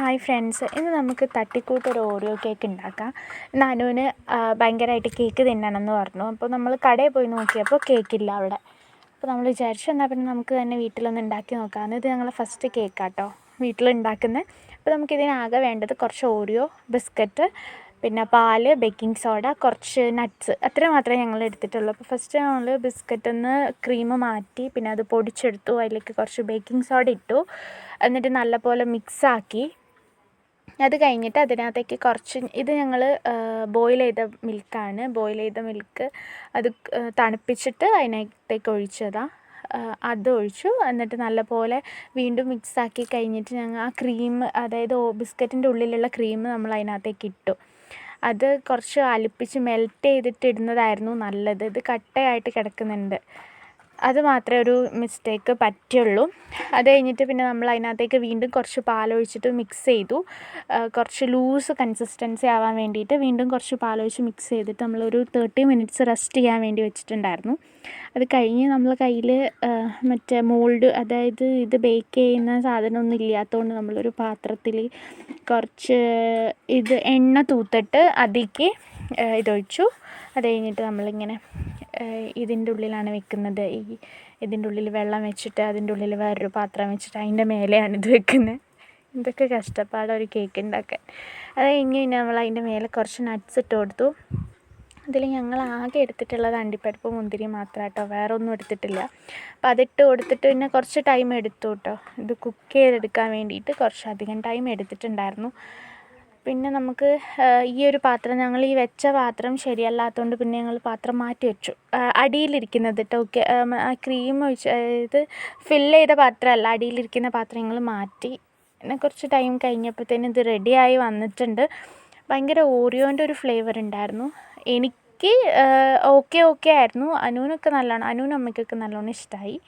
Hi friends, ഇന്ന് നമുക്ക് തട്ടിക്കൂട്ടൊരു Oreo cake ഉണ്ടാക്കാം. ഇന്ന് അനുവിന് ഭയങ്കരമായിട്ട് കേക്ക് തിന്നണമെന്ന് പറഞ്ഞു. അപ്പോൾ നമ്മൾ കടയിൽ പോയി നോക്കിയപ്പോൾ കേക്കില്ല അവിടെ. അപ്പോൾ നമ്മൾ വിചാരിച്ചു എന്നാൽ പിന്നെ നമുക്ക് തന്നെ വീട്ടിലൊന്ന് ഉണ്ടാക്കി നോക്കാം. ഇത് ഞങ്ങൾ ഫസ്റ്റ് കേക്കാട്ടോ വീട്ടിലുണ്ടാക്കുന്നത്. അപ്പോൾ നമുക്കിതിനാകെ വേണ്ടത് കുറച്ച് ഓറിയോ, ബിസ്ക്കറ്റ്, പിന്നെ പാല്, ബേക്കിംഗ് സോഡ, കുറച്ച് നട്ട്സ്, അത്ര മാത്രമേ ഞങ്ങൾ എടുത്തിട്ടുള്ളൂ. അപ്പോൾ ഫസ്റ്റ് ഞങ്ങൾ ബിസ്ക്കറ്റിന്ന് ക്രീം മാറ്റി പിന്നെ അത് പൊടിച്ചെടുത്തു. അതിലേക്ക് കുറച്ച് ബേക്കിംഗ് സോഡ ഇട്ടു. എന്നിട്ട് നല്ലപോലെ മിക്സാക്കി. അത് കഴിഞ്ഞിട്ട് അതിനകത്തേക്ക് കുറച്ച് ഇത് ഞങ്ങൾ ബോയിൽ ചെയ്ത മിൽക്കാണ്. ബോയിൽ ചെയ്ത മിൽക്ക് അത് തണുപ്പിച്ചിട്ട് അതിനകത്തേക്ക് ഒഴിച്ചതാണ്. അത് ഒഴിച്ചു. എന്നിട്ട് നല്ലപോലെ വീണ്ടും മിക്സാക്കി കഴിഞ്ഞിട്ട് ഞങ്ങൾ ആ ക്രീം, അതായത് ബിസ്ക്കറ്റിൻ്റെ ഉള്ളിലുള്ള ക്രീം നമ്മൾ അതിനകത്തേക്ക് ഇട്ടു. അത് കുറച്ച് അലിപ്പിച്ച് മെൽറ്റ് ചെയ്തിട്ട് ഇടുന്നതായിരുന്നു നല്ലത്. ഇത് കട്ടയായിട്ട് കിടക്കുന്നുണ്ട്. അത് മാത്രമേ ഒരു മിസ്റ്റേക്ക് പറ്റുള്ളൂ. അത് കഴിഞ്ഞിട്ട് പിന്നെ നമ്മൾ അതിനകത്തേക്ക് വീണ്ടും കുറച്ച് പാലൊഴിച്ചിട്ട് മിക്സ് ചെയ്തു. കുറച്ച് ലൂസ് കൺസിസ്റ്റൻസി ആവാൻ വേണ്ടിയിട്ട് വീണ്ടും കുറച്ച് പാലൊഴിച്ച് മിക്സ് ചെയ്തിട്ട് നമ്മളൊരു 30 മിനിറ്റ്സ് റെസ്റ്റ് ചെയ്യാൻ വേണ്ടി വെച്ചിട്ടുണ്ടായിരുന്നു. അത് കഴിഞ്ഞ് നമ്മൾ കയ്യിൽ മറ്റേ മോൾഡ്, അതായത് ഇത് ബേക്ക് ചെയ്യുന്ന സാധനമൊന്നും ഇല്ലാത്തതുകൊണ്ട് നമ്മളൊരു പാത്രത്തിൽ കുറച്ച് എണ്ണ തൂത്തിട്ട് അതിലേക്ക് ഇതൊഴിച്ചു. അത് കഴിഞ്ഞിട്ട് നമ്മളിങ്ങനെ ഇതിൻ്റെ ഉള്ളിലാണ് വെക്കുന്നത്. ഇതിൻ്റെ ഉള്ളിൽ വെള്ളം വെച്ചിട്ട് അതിൻ്റെ ഉള്ളിൽ വേറൊരു പാത്രം വെച്ചിട്ട് അതിൻ്റെ മേലെയാണ് ഇത് വെക്കുന്നത്. ഇതൊക്കെ കഷ്ടപ്പാടാണ് ഒരു കേക്ക് ഉണ്ടാക്കാൻ. അത് കഴിഞ്ഞ് പിന്നെ നമ്മൾ അതിൻ്റെ മേലെ കുറച്ച് നട്ട്സ് ഇട്ട് കൊടുത്തു. അതിൽ ഞങ്ങൾ ആകെ എടുത്തിട്ടുള്ളത് അണ്ടിപ്പരിപ്പ്, മുന്തിരി മാത്രം കേട്ടോ, വേറെ ഒന്നും എടുത്തിട്ടില്ല. അപ്പോൾ അതിട്ട് കൊടുത്തിട്ട് പിന്നെ കുറച്ച് ടൈം എടുത്തു കേട്ടോ. ഇത് കുക്ക് ചെയ്തെടുക്കാൻ വേണ്ടിയിട്ട് കുറച്ചധികം ടൈം എടുത്തിട്ടുണ്ടായിരുന്നു. പിന്നെ നമുക്ക് ഈ ഒരു പാത്രം, ഞങ്ങൾ ഈ വെച്ച പാത്രം ശരിയല്ലാത്തതുകൊണ്ട് പിന്നെ ഞങ്ങൾ പാത്രം മാറ്റി വെച്ചു. അടിയിലിരിക്കുന്നത് കേട്ടോ, ക്രീം ഒഴിച്ച് ഇത് ഫില്ല് ചെയ്ത പാത്രമല്ല, അടിയിലിരിക്കുന്ന പാത്രം ഞങ്ങൾ മാറ്റി. പിന്നെ കുറച്ച് ടൈം കഴിഞ്ഞപ്പോഴത്തേനും ഇത് റെഡിയായി വന്നിട്ടുണ്ട്. ഭയങ്കര ഓറിയോൻ്റെ ഒരു ഫ്ലേവർ ഉണ്ടായിരുന്നു. എനിക്ക് ഓക്കെ ആയിരുന്നു. അനുവിനും അമ്മയ്ക്കൊക്കെ നല്ലോണം ഇഷ്ടമായി.